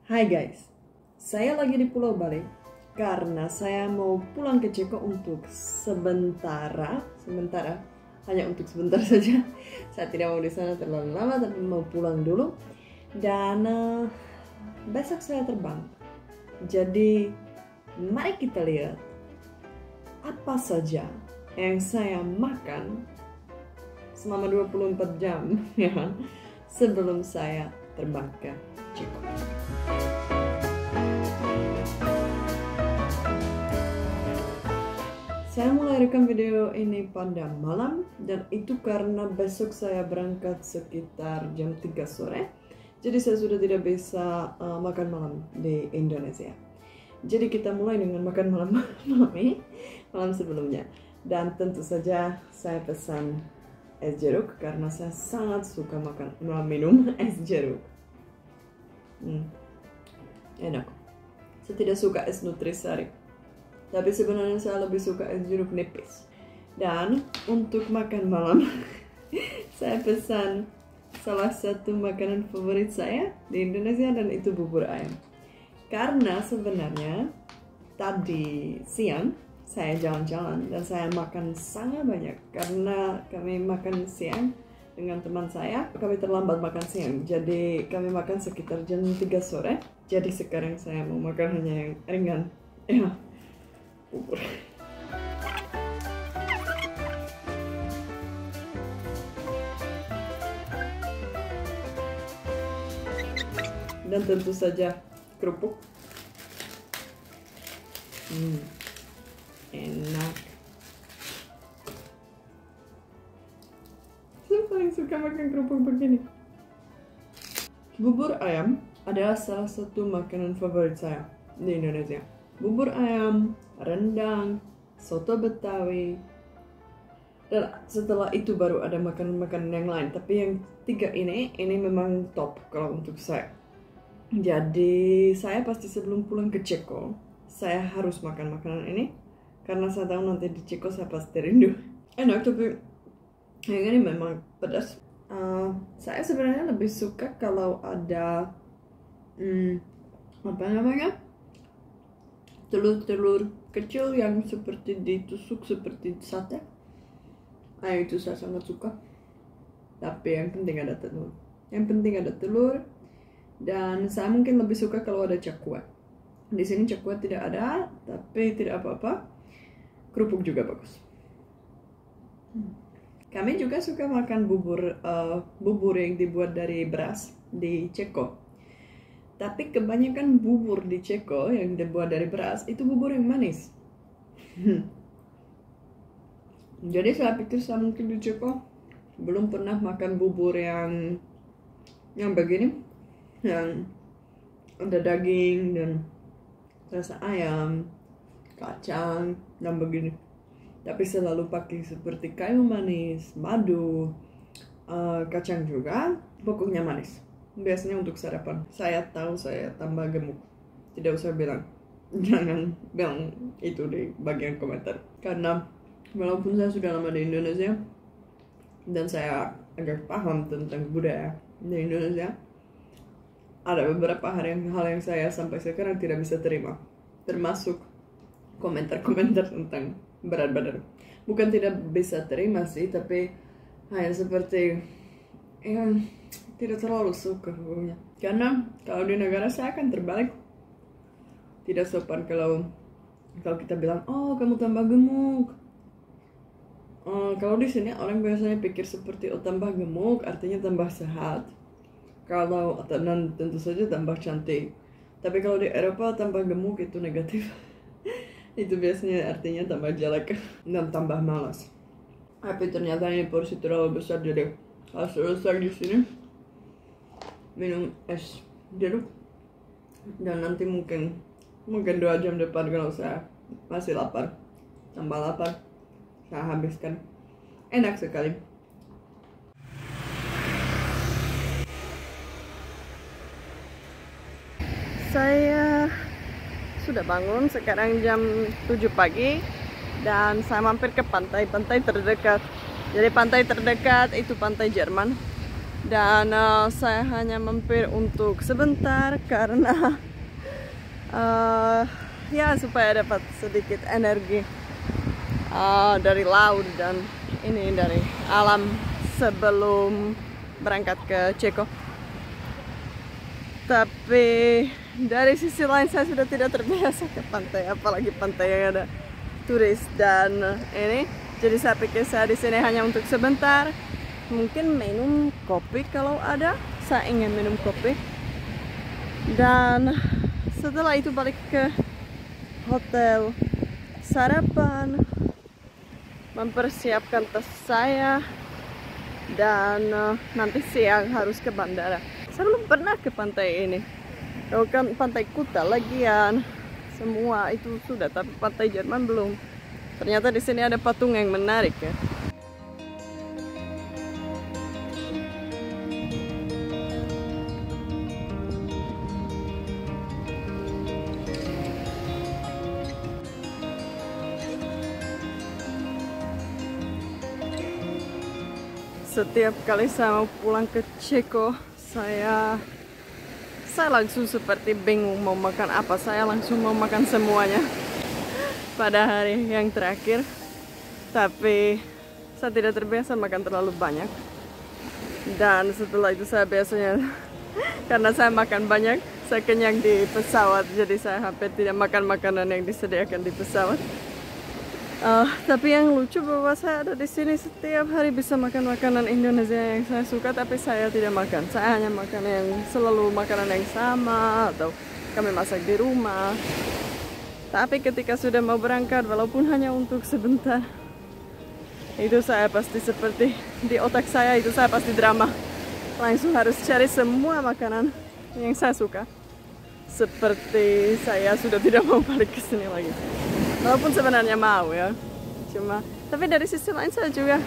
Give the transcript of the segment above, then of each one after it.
Hai guys, saya lagi di Pulau Bali karena saya mau pulang ke Ceko untuk sementara, hanya untuk sebentar saja. Saya tidak mau di sana terlalu lama, tapi mau pulang dulu. Dan besok saya terbang. Jadi mari kita lihat apa saja yang saya makan selama 24 jam ya, sebelum saya terbang ke Ceko. Saya mulai rekam video ini pada malam, dan itu karena besok saya berangkat sekitar jam 3 sore. Jadi saya sudah tidak bisa makan malam di Indonesia. Jadi kita mulai dengan makan malam sebelumnya. Dan tentu saja saya pesan es jeruk karena saya sangat suka minum es jeruk. Enak. Saya tidak suka es nutrisari, tapi sebenarnya saya lebih suka es jeruk nipis. Dan untuk makan malam saya pesan salah satu makanan favorit saya di Indonesia, dan itu bubur ayam. Karena sebenarnya tadi siang saya jalan-jalan dan saya makan sangat banyak. Karena kami makan siang dengan teman saya, kami terlambat makan siang. Jadi kami makan sekitar jam 3 sore. Jadi sekarang saya mau makan hanya yang ringan. Ya, bubur. Dan tentu saja kerupuk. Enak. Saya paling suka makan kerupuk begini. Bubur ayam adalah salah satu makanan favorit saya di Indonesia. Bubur ayam, rendang, soto Betawi, dan setelah itu baru ada makanan-makanan yang lain. Tapi yang tiga ini memang top kalau untuk saya. Jadi saya pasti sebelum pulang ke Ceko, saya harus makan makanan ini karena saya tahu nanti di Ceko saya pasti rindu. Enak, tapi yang ini memang pedas. Saya sebenarnya lebih suka kalau ada telur-telur kecil yang seperti ditusuk seperti sate. Itu saya sangat suka. Tapi yang penting ada telur. Dan saya mungkin lebih suka kalau ada cakwe. Di sini cakwe tidak ada, tapi tidak apa-apa. Kerupuk juga bagus. Kami juga suka makan bubur yang dibuat dari beras di Ceko. Tapi kebanyakan bubur di Ceko yang dibuat dari beras itu bubur yang manis. Jadi saya pikir saya mungkin di Ceko belum pernah makan bubur yang begini, yang ada daging dan rasa ayam, kacang, dan begini. Tapi selalu pakai seperti kayu manis, madu, kacang juga, pokoknya manis. Biasanya untuk sarapan. Saya tahu saya tambah gemuk. Tidak usah bilang. Jangan bilang itu di bagian komentar. Karena walaupun saya sudah lama di Indonesia dan saya agak paham tentang budaya di Indonesia, ada beberapa hal yang saya sampai sekarang tidak bisa terima. Termasuk komentar-komentar tentang berat badan. Bukan tidak bisa terima sih, tapi hanya seperti tidak terlalu suka pokoknya. Karena kalau di negara saya akan terbalik. Tidak sopan kalau kita bilang, oh kamu tambah gemuk. Kalau di sini orang biasanya pikir seperti, oh tambah gemuk artinya tambah sehat. Dan tentu saja tambah cantik. Tapi kalau di Eropa tambah gemuk itu negatif. Itu biasanya artinya tambah jelek dan tambah malas. Tapi ternyata ini porsi terlalu besar, jadi harus selesai di sini minum es jeruk. Dan nanti mungkin 2 jam depan kalau saya masih lapar, tambah lapar, saya habiskan. Enak sekali. Saya sudah bangun, sekarang jam 7 pagi dan saya mampir ke pantai terdekat. Jadi pantai terdekat itu pantai Jerman. Dan saya hanya mampir untuk sebentar karena ya supaya dapat sedikit energi dari laut dan ini dari alam sebelum berangkat ke Ceko. Tapi dari sisi lain saya sudah tidak terbiasa ke pantai, apalagi pantai yang ada turis dan ini. Jadi saya pikir saya di sini hanya untuk sebentar, mungkin minum kopi kalau ada. Saya ingin minum kopi dan setelah itu balik ke hotel, sarapan, mempersiapkan tas saya, dan nanti siang harus ke bandara. Saya belum pernah ke pantai ini. Kalau kan pantai Kuta, Legian, semua itu sudah, tapi pantai Jerman belum. Ternyata di sini ada patung yang menarik ya. Setiap kali saya mau pulang ke Ceko, saya langsung seperti bingung mau makan apa. Saya langsung mau makan semuanya pada hari yang terakhir. Tapi saya tidak terbiasa makan terlalu banyak. Dan setelah itu saya biasanya karena saya makan banyak, saya kenyang di pesawat. Jadi saya hampir tidak makan makanan yang disediakan di pesawat. Tapi yang lucu bahwa saya ada di sini setiap hari bisa makan makanan Indonesia yang saya suka, tapi saya tidak makan. Saya hanya makan yang selalu makanan yang sama atau kami masak di rumah. Tapi ketika sudah mau berangkat, walaupun hanya untuk sebentar, itu saya pasti seperti di otak saya itu saya pasti drama. Langsung harus cari semua makanan yang saya suka. Seperti saya sudah tidak mau balik ke sini lagi. Walaupun sebenarnya mau ya, tapi dari sisi lain saya juga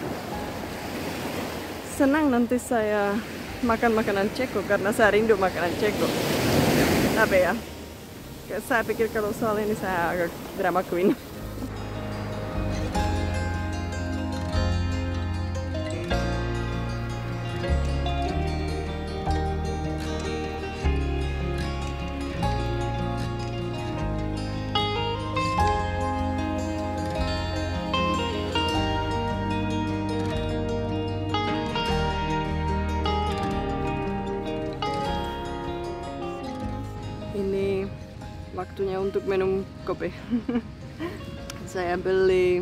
senang nanti saya makan makanan Ceko karena saya rindu makanan Ceko. Tapi ya, saya pikir kalau soal ini saya agak drama queen. Ini waktunya untuk minum kopi. Saya beli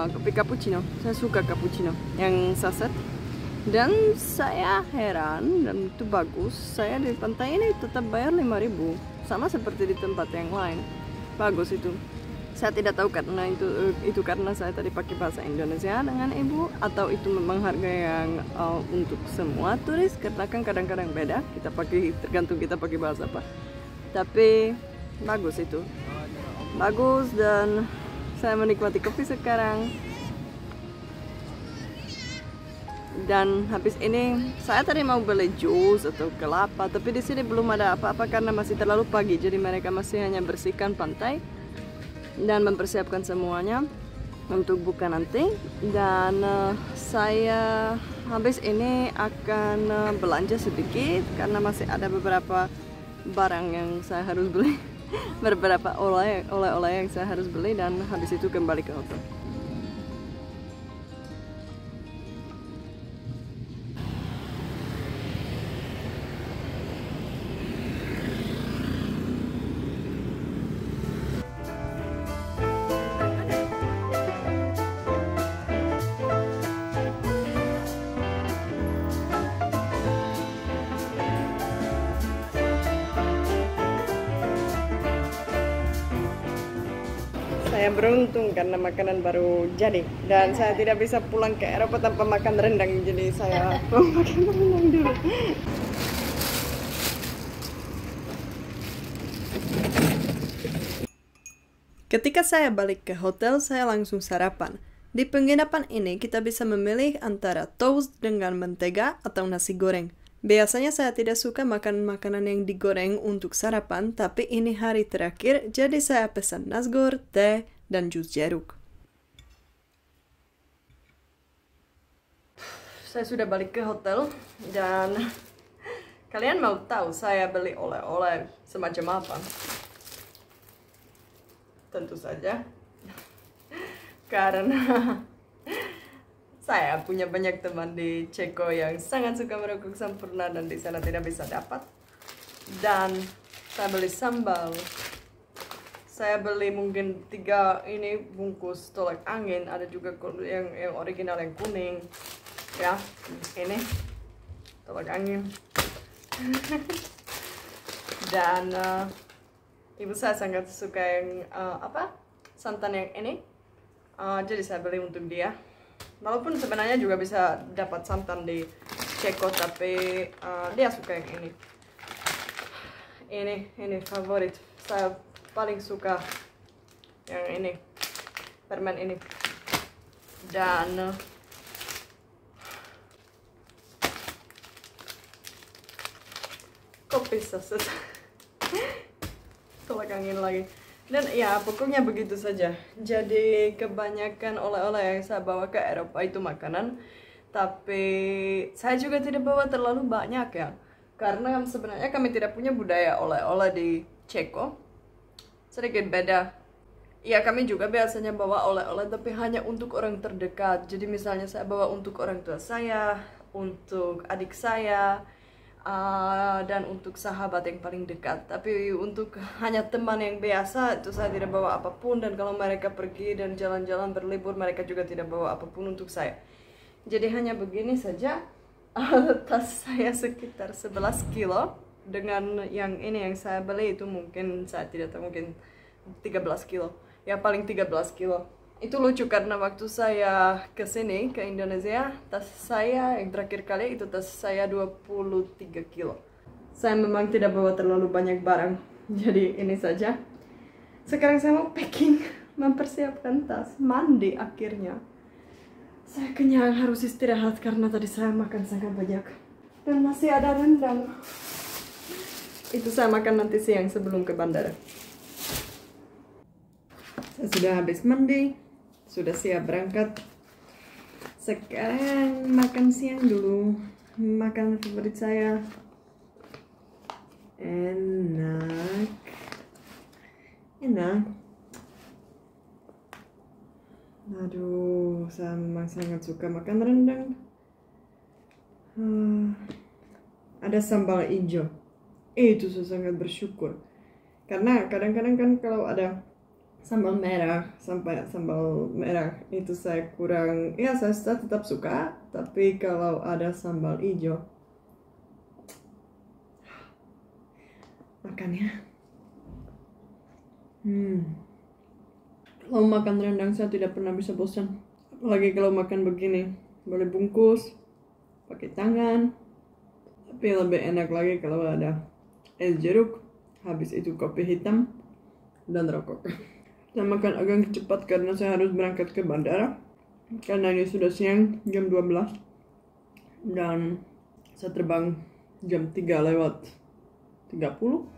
kopi cappuccino. Saya suka cappuccino yang saset. Dan saya heran, dan itu bagus. Saya di pantai ini tetap bayar 5.000, sama seperti di tempat yang lain. Bagus itu. Saya tidak tahu karena itu karena saya tadi pakai bahasa Indonesia dengan ibu, atau itu memang harga yang untuk semua turis, karena kan kadang-kadang beda. Kita pakai, tergantung kita pakai bahasa apa. Tapi bagus itu, bagus, dan saya menikmati kopi sekarang. Dan habis ini saya tadi mau beli jus atau kelapa, tapi di sini belum ada apa-apa karena masih terlalu pagi. Jadi mereka masih hanya bersihkan pantai dan mempersiapkan semuanya untuk buka nanti. Dan saya habis ini akan belanja sedikit karena masih ada beberapa barang yang saya harus beli, beberapa oleh-oleh yang saya harus beli, dan habis itu kembali ke hotel. Saya beruntung karena makanan baru jadi, dan saya tidak bisa pulang ke Eropa tanpa makan rendang, jadi saya mau makan rendang dulu. Ketika saya balik ke hotel, saya langsung sarapan. Di penginapan ini kita bisa memilih antara toast dengan mentega atau nasi goreng. Biasanya saya tidak suka makan makanan yang digoreng untuk sarapan, tapi ini hari terakhir, jadi saya pesan nasgor, teh, dan jus jeruk. saya sudah balik ke hotel dan kalian mau tahu saya beli oleh-oleh semacam apa? Tentu saja karena saya punya banyak teman di Ceko yang sangat suka merokok sempurna dan di sana tidak bisa dapat. Dan saya beli sambal. Saya beli mungkin 3 ini bungkus tolak angin. Ada juga yang original yang kuning. Ya, ini tolak angin. Dan ibu saya sangat suka yang santan yang ini. Jadi saya beli untuk dia. Walaupun sebenarnya juga bisa dapat santan di Ceko, tapi dia suka yang ini. Ini favorit. Saya paling suka yang ini, permen ini. Dan kopi saset. Tolak angin lagi. Dan ya pokoknya begitu saja. Jadi kebanyakan oleh-oleh yang saya bawa ke Eropa itu makanan. Tapi saya juga tidak bawa terlalu banyak ya. Karena sebenarnya kami tidak punya budaya oleh-oleh di Ceko. Sedikit beda. Ya kami juga biasanya bawa oleh-oleh tapi hanya untuk orang terdekat. Jadi misalnya saya bawa untuk orang tua saya, untuk adik saya, dan untuk sahabat yang paling dekat. Tapi untuk hanya teman yang biasa itu saya tidak bawa apapun. Dan kalau mereka pergi dan jalan-jalan berlibur, mereka juga tidak bawa apapun untuk saya. Jadi hanya begini saja. Tas saya sekitar 11 kilo. Dengan yang ini yang saya beli itu mungkin saya tidak tahu, mungkin 13 kilo. Ya paling 13 kilo. Itu lucu karena waktu saya ke sini, ke Indonesia, tas saya yang terakhir kali itu tas saya 23 kilo. Saya memang tidak bawa terlalu banyak barang. Jadi ini saja. Sekarang saya mau packing, mempersiapkan tas, mandi akhirnya. Saya kenyang, harus istirahat karena tadi saya makan sangat banyak. Dan masih ada rendang. Itu saya makan nanti siang sebelum ke bandara. Saya sudah habis mandi. Sudah siap berangkat. Sekarang makan siang dulu. Makan favorit saya. Enak. Enak. Aduh, saya memang sangat suka makan rendang. Ada sambal hijau. Itu saya sangat bersyukur. Karena kadang-kadang kan kalau ada sambal merah, sambal merah itu saya kurang, ya saya tetap suka, tapi kalau ada sambal hijau, makannya. Kalau makan rendang saya tidak pernah bisa bosan. Apalagi kalau makan begini, boleh bungkus, pakai tangan. Tapi lebih enak lagi kalau ada es jeruk, habis itu kopi hitam, dan rokok. Saya makan agak cepat karena saya harus berangkat ke bandara. Karena ini sudah siang, jam 12. Dan saya terbang jam 3:30.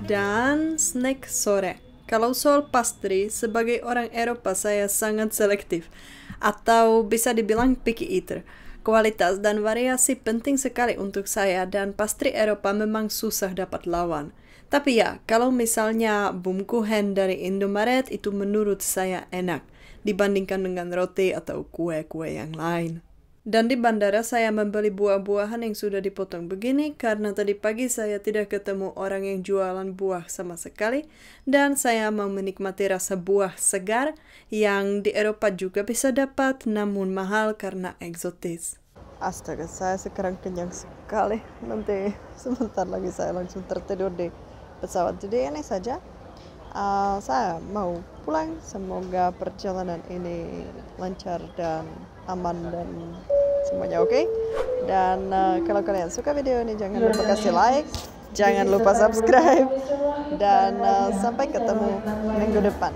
Dan snack sore. Kalau soal pastry, sebagai orang Eropa saya sangat selektif. Atau bisa dibilang picky eater. Kualitas dan variasi penting sekali untuk saya dan pastry Eropa memang susah dapat lawan. Tapi ya, kalau misalnya bumkuchen dari Indomaret itu menurut saya enak. Dibandingkan dengan roti atau kue-kue yang lain. Dan di bandara saya membeli buah-buahan yang sudah dipotong begini karena tadi pagi saya tidak ketemu orang yang jualan buah sama sekali. Dan saya mau menikmati rasa buah segar yang di Eropa juga bisa dapat namun mahal karena eksotis. Astaga, saya sekarang kenyang sekali. Nanti sebentar lagi saya langsung tertidur di pesawat. Jadi ini saja. Saya mau pulang. Semoga perjalanan ini lancar dan aman dan semuanya oke. Dan kalau kalian suka video ini jangan lupa kasih like, jangan lupa subscribe, dan sampai ketemu minggu depan.